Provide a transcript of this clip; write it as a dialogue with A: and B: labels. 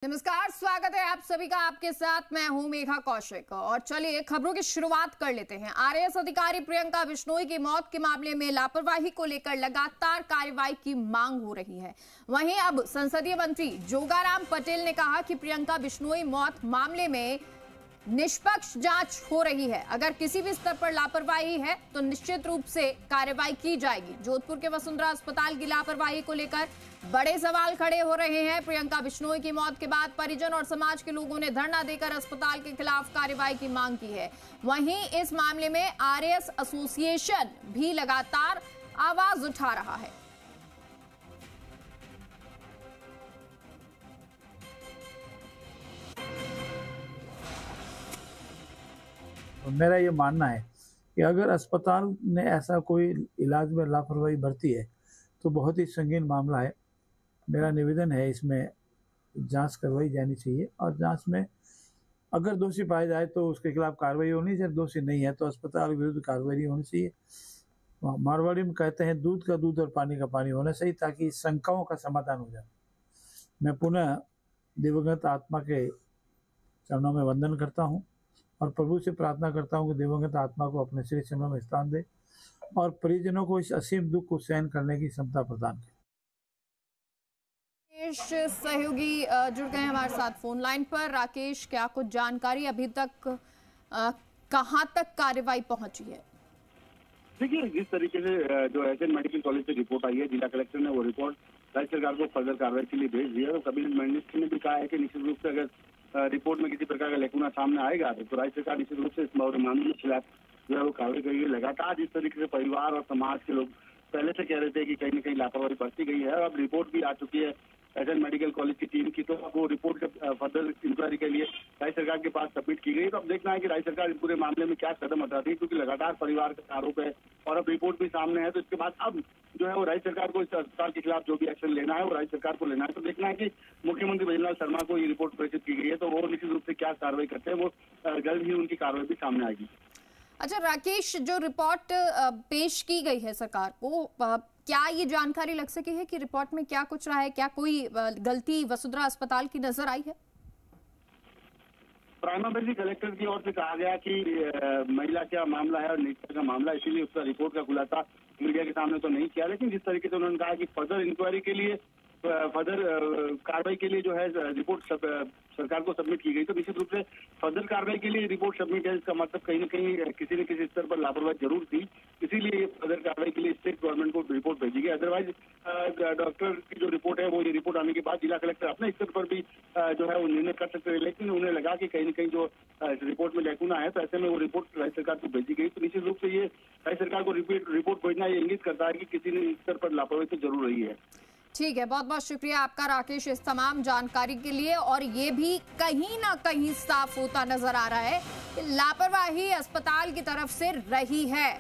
A: नमस्कार, स्वागत है आप सभी का। आपके साथ मैं हूं मेघा कौशिक और चलिए खबरों की शुरुआत कर लेते हैं। आरएएस अधिकारी प्रियंका बिश्नोई की मौत के मामले में लापरवाही को लेकर लगातार कार्रवाई की मांग हो रही है। वहीं अब संसदीय मंत्री जोगाराम पटेल ने कहा कि प्रियंका बिश्नोई मौत मामले में निष्पक्ष जांच हो रही है। अगर किसी भी स्तर पर लापरवाही है तो निश्चित रूप से कार्रवाई की जाएगी। जोधपुर के वसुंधरा अस्पताल की लापरवाही को लेकर बड़े सवाल खड़े हो रहे हैं। प्रियंका बिश्नोई की मौत के बाद परिजन और समाज के लोगों ने धरना देकर अस्पताल के खिलाफ कार्रवाई की मांग की है। वहीं इस मामले में आरएएस एसोसिएशन भी लगातार आवाज उठा रहा है।
B: मेरा ये मानना है कि अगर अस्पताल ने ऐसा कोई इलाज में लापरवाही बरती है तो बहुत ही संगीन मामला है। मेरा निवेदन है इसमें जांच करवाई जानी चाहिए और जांच में अगर दोषी पाया जाए तो उसके खिलाफ कार्रवाई होनी चाहिए। दोषी नहीं है तो अस्पताल विरुद्ध कार्रवाई होनी चाहिए। मारवाड़ी में कहते हैं दूध का दूध और पानी का पानी होना चाहिए ताकि शंकाओं का समाधान हो जाए। मैं पुनः दिवंगत आत्मा के चरणों में वंदन करता हूँ और प्रभु से प्रार्थना करता हूँ कि दिवंगत आत्मा को अपने श्री चरणों में स्थान दे और परिजनों को इस असीम दुख को सहन करने की क्षमता प्रदान करे।
A: राकेश सहयोगी जुड़ गए हमारे साथ फोन लाइन पर। राकेश, क्या कुछ जानकारी अभी तक कहां तक कार्रवाई पहुंची है?
C: देखिए, जिस तरीके से जो एसएन मेडिकल कॉलेज से रिपोर्ट आई है, जिला कलेक्टर ने वो रिपोर्ट राज्य सरकार को फर्दर कार्रवाई के लिए भेज दिया। तो कैबिनेट मिनिस्टर ने भी कहा है कि निश्चित रूप से अगर रिपोर्ट में किसी प्रकार का लेकुना सामने आएगा तो राज्य सरकार निश्चित रूप से इस मामले के खिलाफ जो है वो कार्रवाई करेगी। लगातार जिस तरीके से परिवार और समाज के लोग पहले से कह रहे थे कि कहीं न कहीं लापरवाही बरती गई है, अब रिपोर्ट भी आ चुकी है एसएन मेडिकल कॉलेज की टीम की, तो अब वो रिपोर्ट फर्दर इंक्वायरी के लिए राज्य सरकार के पास सबमिट की गई। तो अब देखना है कि राज्य सरकार इस पूरे मामले में क्या कदम उठाती है, क्योंकि लगातार परिवार का आरोप है और अब रिपोर्ट भी सामने है। तो इसके बाद अब जो है वो राज्य सरकार को इस अस्पताल के खिलाफ जो भी एक्शन लेना है वो राज्य सरकार को लेना है। तो देखना है कि मुख्यमंत्री बैजनाथ शर्मा को ये रिपोर्ट प्रेषित की गई है, तो वो निश्चित रूप से क्या कार्रवाई करते हैं, वो जल्द ही उनकी कार्रवाई भी सामने आएगी।
A: अच्छा राकेश, जो रिपोर्ट पेश की गई है सरकार को, क्या ये जानकारी लग सकी है कि रिपोर्ट में क्या कुछ रहा है? क्या कोई गलती वसुंधरा अस्पताल की नजर आई है?
C: प्राइमरी कलेक्टर की ओर से कहा गया कि महिला का मामला है और नेता का मामला, इसीलिए उसका रिपोर्ट का खुलासा मीडिया के सामने तो नहीं किया। लेकिन जिस तरीके से उन्होंने कहा कि फर्दर इंक्वायरी के लिए, फर्दर कार्रवाई के लिए जो है रिपोर्ट सरकार को सबमिट की गई, तो निश्चित रूप से फर्दर कार्रवाई के लिए रिपोर्ट सबमिट है। इसका मतलब कहीं न कहीं किसी न किसी स्तर पर लापरवाही जरूर थी, इसीलिए फर्दर कार्रवाई के लिए स्टेट गवर्नमेंट को रिपोर्ट भेजी गई। अदरवाइज डॉक्टर की जो रिपोर्ट है वो ये रिपोर्ट आने के बाद जिला कलेक्टर अपने स्तर पर भी जो है वो निर्णय कर सकते हैं। लेकिन उन्हें लगा कि कहीं न कहीं जो रिपोर्ट में लेकुना है, तो ऐसे में वो रिपोर्ट राज्य सरकार को भेजी गई। तो निश्चित रूप से ये राज्य सरकार को रिपोर्ट भेजना ये इंगित करता है कि किसी ने स्तर पर लापरवाही तो जरूर रही है।
A: ठीक है, बहुत बहुत शुक्रिया आपका राकेश इस तमाम जानकारी के लिए। और ये भी कहीं ना कहीं साफ होता नजर आ रहा है कि लापरवाही अस्पताल की तरफ से रही है।